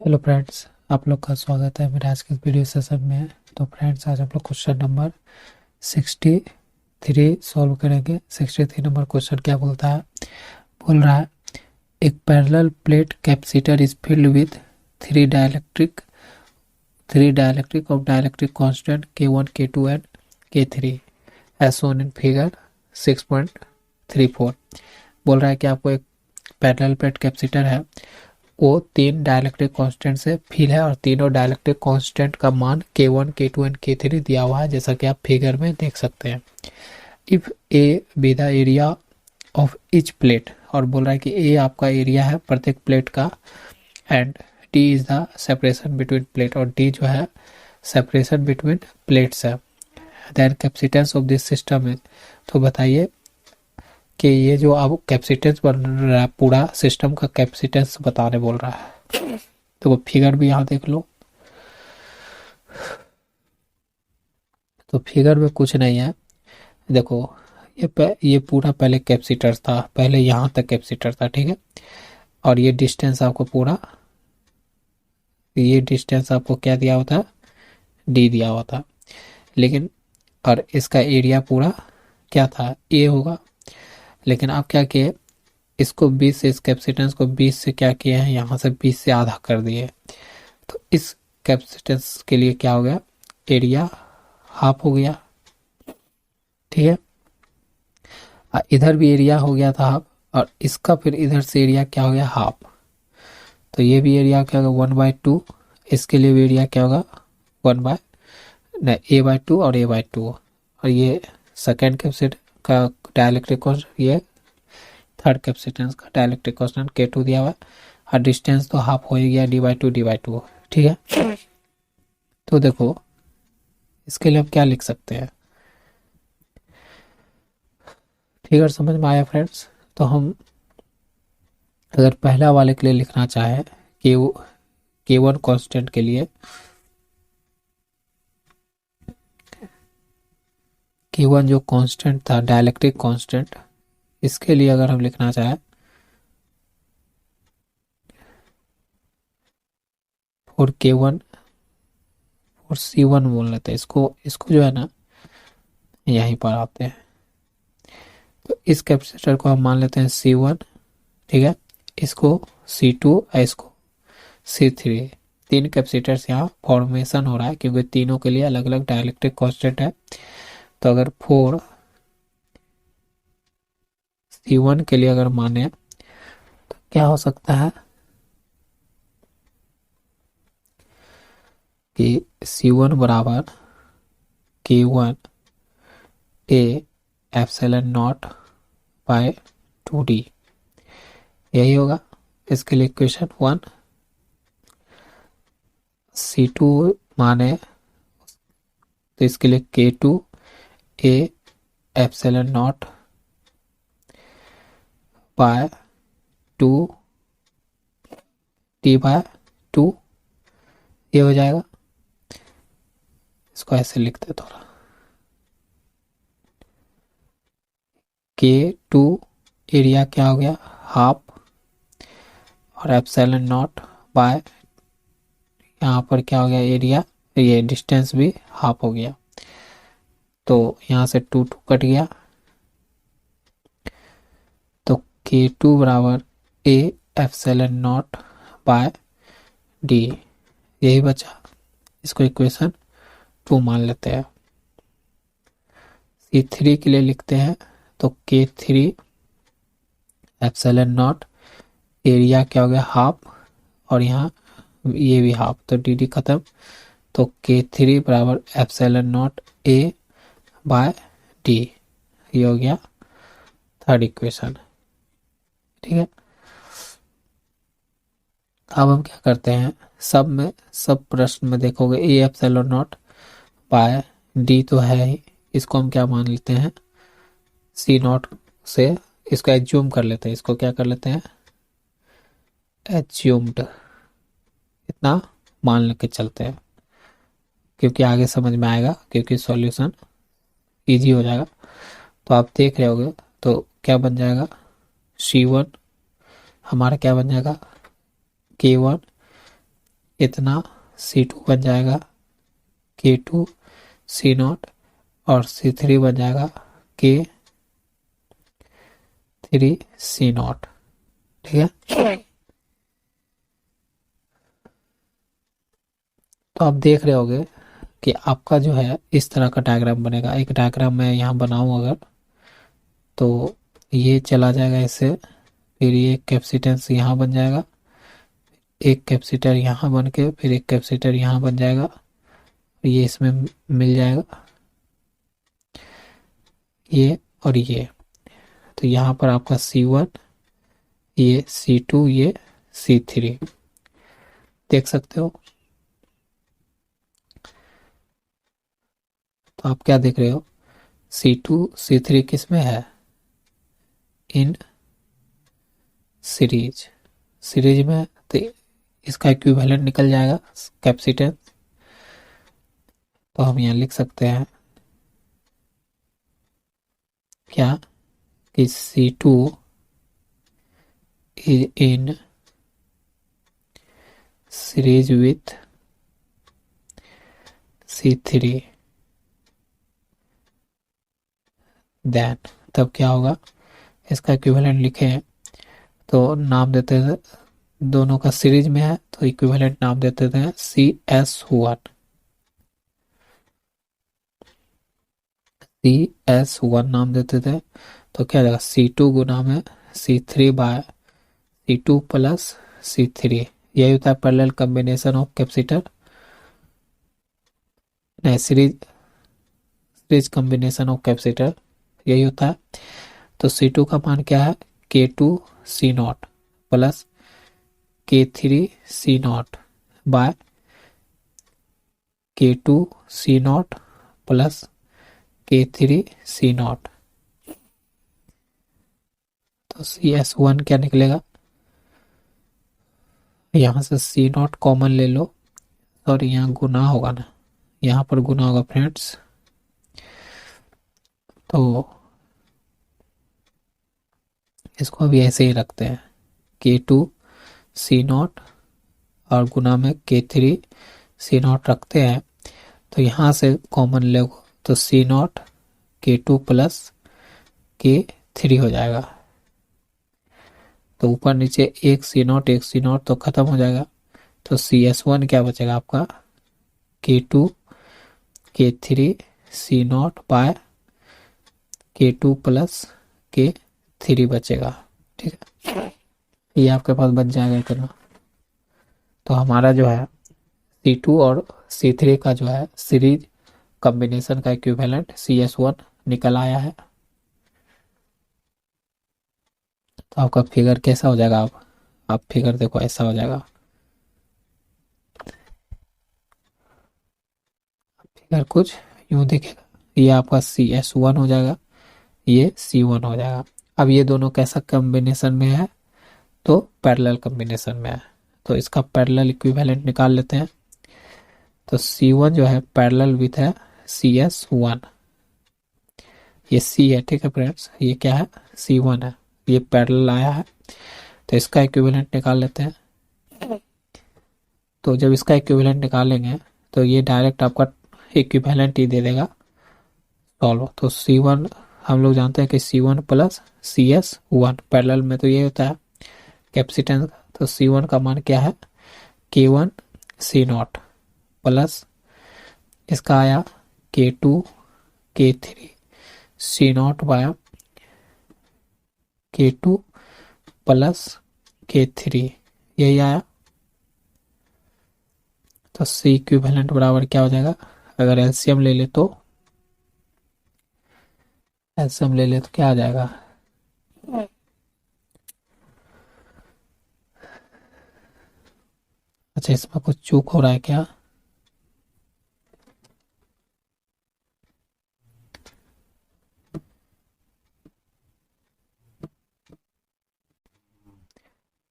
Hello friends, आप लोग का स्वागत है मेरे आज के वीडियो सेशन में। तो फ्रेंड्स, आज हम लोग क्वेश्चन नंबर 63 सॉल्व करेंगे। 63 नंबर क्वेश्चन क्या बोलता है? बोल रहा है एक parallel plate capacitor is filled with three dielectric three dielectric of dielectric constant K1 K2 and K3 as shown in figure 6.34। बोल रहा है कि आपको एक पैरेलल प्लेट कैपेसिटर है, वो तीन डाइलेक्ट्रिक कांस्टेंट से फिल है और तीनों डाइलेक्ट्रिक कांस्टेंट का मान K1 K2 एंड K3 दिया हुआ है, जैसा कि आप फिगर में देख सकते हैं। If A be the area of each plate, और बोल रहा है कि ए आपका एरिया है प्रत्येक प्लेट का, and D is the separation between plate, और डी जो है सेपरेशन बिटवीन प्लेट्स है। Then capacitance of this system is, तो बताइए कि ये जो अब कैपेसिटेंस बन रहा है, पूरा सिस्टम का कैपेसिटेंस बताने बोल रहा है। तो वो फिगर भी यहाँ देख लो। तो फिगर में कुछ नहीं है, देखो। ये पूरा पहले कैपेसिटर था, पहले यहाँ तक कैपेसिटर था, ठीक है। और ये डिस्टेंस आपको क्या दिया होता है? डी दिया हुआ था। लेकिन और इसका एरिया पूरा क्या था? ए होगा। लेकिन आप क्या किए, इसको 20 से, इस कैपेसिटेंस को 20 से क्या किए हैं, यहाँ से 20 से आधा कर दिए। तो इस कैपेसिटेंस के लिए क्या हो गया? एरिया हाफ हो गया, ठीक है। इधर भी एरिया हो गया था हाफ, और इसका फिर इधर से एरिया क्या हो गया? हाफ। तो ये भी एरिया क्या होगा? 1/2। इसके लिए भी एरिया क्या होगा? 1 बाय नहीं, A/2 और A/2। और ये सेकेंड कैपेसिटर का डाइलेक्ट्रिक कांस्टेंट, ये थर्ड कैपेसिटेंस का डाइलेक्ट्रिक कांस्टेंट K2 दिया हुआ है। और डिस्टेंस तो हाफ हो ही गया, D/2 ठीक है। तो देखो, इसके लिए हम क्या लिख सकते हैं? फिगर समझ में आया फ्रेंड्स? तो हम अगर पहला वाले के लिए लिखना चाहे कि K1 कांस्टेंट के लिए, K1 जो कांस्टेंट था डाइलेक्ट्रिक कांस्टेंट, इसके लिए अगर हम लिखना चाहे और K1 और C1 बोल लेते हैं इसको। इसको जो है ना, यहीं पर आते हैं। तो इस कैपेसिटर को हम मान लेते हैं C1, ठीक है। इसको C2 और इसको C3। तीन कैपेसिटर्स यहाँ फॉर्मेशन हो रहा है, क्योंकि तीनों के लिए अलग अलग डाइलेक्ट्रिक कांस्टेंट है। तो अगर 4C1 के लिए अगर माने, तो क्या हो सकता है कि C1 बराबर K1 A epsilon not bye 2D, यही होगा इसके लिए इक्वेशन 1। C2 माने तो इसके लिए K2 A epsilon not bye 2D/2, ये हो जाएगा। इसको ऐसे लिखते थोड़ा, K2 एरिया क्या हो गया? हाफ, और एप्सिलॉन नॉट बाय, यहाँ पर क्या हो गया? एरिया, ये डिस्टेंस भी हाफ हो गया। तो यहाँ से 2 कट गया, तो K2 बराबर A epsilon not by D, यही बचा। इसको इक्वेशन 2 मान लेते हैं। C3 के लिए लिखते हैं, तो K3 एप्सिलॉन नॉट, एरिया क्या हो गया? हाफ, और यहाँ ये भी हाफ, तो डी खत्म। तो K3 बराबर एप्सिलॉन नॉट A/D, ये हो गया थर्ड इक्वेशन, ठीक है। अब हम क्या करते हैं, सब प्रश्न में देखोगे A epsilon not by D तो है ही, इसको हम क्या मान लेते हैं? C0 से इसको एज्यूम कर लेते हैं। इसको क्या कर लेते हैं? एज्यूम्ड, इतना मान लेके चलते हैं, क्योंकि आगे समझ में आएगा, क्योंकि सॉल्यूशन इजी हो जाएगा। तो आप देख रहे होगे, तो क्या बन जाएगा? C1 हमारा क्या बन जाएगा? K1 इतना C2 बन जाएगा K2 C0 और C3 बन जाएगा K3 C0। ठीक है, तो आप देख रहे होगे कि आपका जो है इस तरह का डायग्राम बनेगा। एक डायग्राम मैं यहाँ बनाऊं अगर, तो ये चला जाएगा इससे, फिर ये कैपेसिटेंस यहाँ बन जाएगा, एक कैपेसिटर यहाँ बन के फिर एक कैपेसिटर यहाँ बन जाएगा, ये इसमें मिल जाएगा ये और ये। तो यहाँ पर आपका C1, ये C2, ये C3 देख सकते हो। तो आप क्या देख रहे हो, C2 C3 किस में है, इन सीरीज में। तो इसका इक्विवेलेंट निकल जाएगा कैपेसिटेंस। तो हम यहाँ लिख सकते हैं क्या कि C2 is in series with C3, then तब क्या होगा, इसका इक्विवेलेंट लिखें तो नाम देते थे, दोनों का सीरीज में है तो इक्विवेलेंट नाम देते थे CS1। CS1 नाम देते थे। तो क्या जाएगा, C2 गुना में C3 bye C2 plus C3, यही होता है पैरेलल कॉम्बिनेशन ऑफ कैपेसिटर, नहीं सीरीज कॉम्बिनेशन ऑफ कैपेसिटर, यही होता है। तो C2 का मान क्या है, K2 C0 plus K3 C0 bye K2 C0 plus K3 C0। तो CS1 क्या निकलेगा, यहाँ से C0 कॉमन ले लो, और यहाँ गुना होगा ना, यहाँ पर गुना होगा फ्रेंड्स। तो इसको अभी ऐसे ही रखते हैं, K2 C0 और गुना में K3 C0 रखते हैं। तो यहाँ से कॉमन ले तो C0 K2 प्लस K3 हो जाएगा। तो ऊपर नीचे एक C0 तो खत्म हो जाएगा। तो CS1 क्या बचेगा आपका, K2 K3 C0 bye K2 plus K3 बचेगा। ठीक है, ये आपके पास बच जाएगा इतना। तो हमारा जो है C2 और C3 का जो है सीरीज कॉम्बिनेशन का इक्विवेलेंट CS1 निकल आया है। तो आपका फिगर कैसा हो जाएगा, आप फिगर देखो ऐसा हो जाएगा, फिगर कुछ यूं दिखेगा, ये आपका CS1 हो जाएगा, ये C1 हो जाएगा। अब ये दोनों कैसा कॉम्बिनेशन में है, तो पैरेलल कॉम्बिनेशन में है। तो इसका पैरेलल इक्विवेलेंट निकाल लेते हैं। तो C1 जो है पैरेलल विथ है CS1, ये C है, ठीक है फ्रेंड्स, ये क्या है C1 है, ये पैरेलल आया है। तो इसका इक्विवेलेंट निकाल लेते हैं। तो जब इसका इक्विवेलेंट निकालेंगे तो ये डायरेक्ट आपका इक्विवेलेंट ही दे देगा सॉल्व। तो C1 हम लोग जानते हैं कि C1 प्लस CS1 पैरेलल में तो ये होता है कैपेसिटेंस। तो C1 का मान क्या है, K1 C0 प्लस इसका आया K2 K3 C0 bye K2 plus K3, यही आया। तो C इक्विवेलेंट बराबर क्या हो जाएगा, अगर एलसीएम ले ले तो क्या आ जाएगा, अच्छा इसमें कुछ चूक हो रहा है क्या,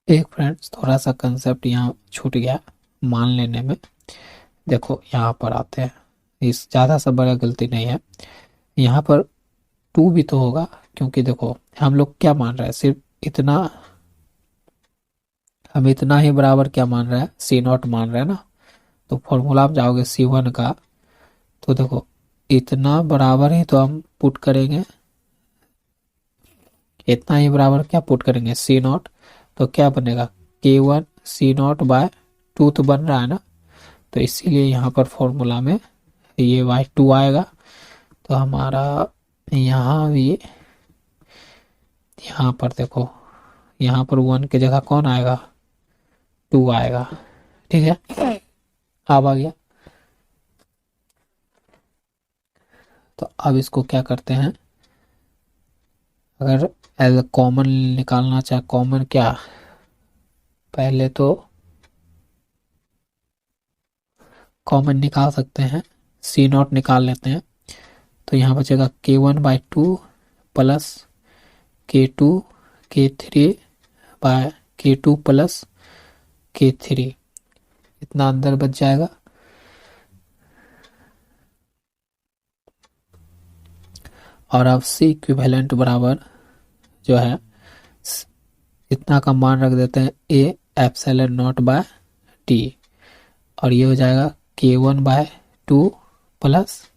एक फ्रेंड्स थोड़ा सा कंसेप्ट यहाँ छूट गया मान लेने में। देखो यहाँ पर आते हैं, इस ज़्यादा सा बड़ा गलती नहीं है, यहाँ पर 2 भी तो होगा, क्योंकि देखो हम लोग क्या मान रहे हैं, सिर्फ इतना हम इतना ही बराबर क्या मान रहे हैं, सी नॉट मान रहे हैं ना। तो फॉर्मूला आप जाओगे C1 का, तो देखो इतना बराबर ही तो हम पुट करेंगे, इतना ही बराबर क्या पुट करेंगे सी नॉट, तो क्या बनेगा K1 C0/2 तो बन रहा है ना। तो इसीलिए यहाँ पर फॉर्मूला में ये y2 आएगा। तो हमारा यहाँ भी, यहाँ पर देखो, यहाँ पर 1 की जगह कौन आएगा, 2 आएगा। ठीक है, अब आ गया। तो अब इसको क्या करते हैं, अगर एज कॉमन निकालना चाहे, कॉमन क्या, पहले तो कॉमन निकाल सकते हैं, C0 निकाल लेते हैं। तो यहाँ बचेगा K1/2 plus K2 K3/K2 plus K3, इतना अंदर बच जाएगा। और अब C इक्विवेलेंट बराबर जो है इतना का मान रख देते हैं A/0/T, और ये हो जाएगा K1/2 plus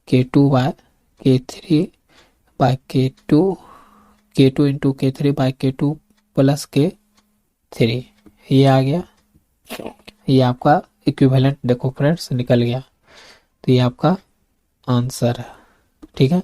K2/K3/K2, K2 into K3/K2 plus K3, ये आ गया। ये आपका इक्विवेलेंट देखो फ्रेंड्स निकल गया। तो ये आपका आंसर है। ठीक है।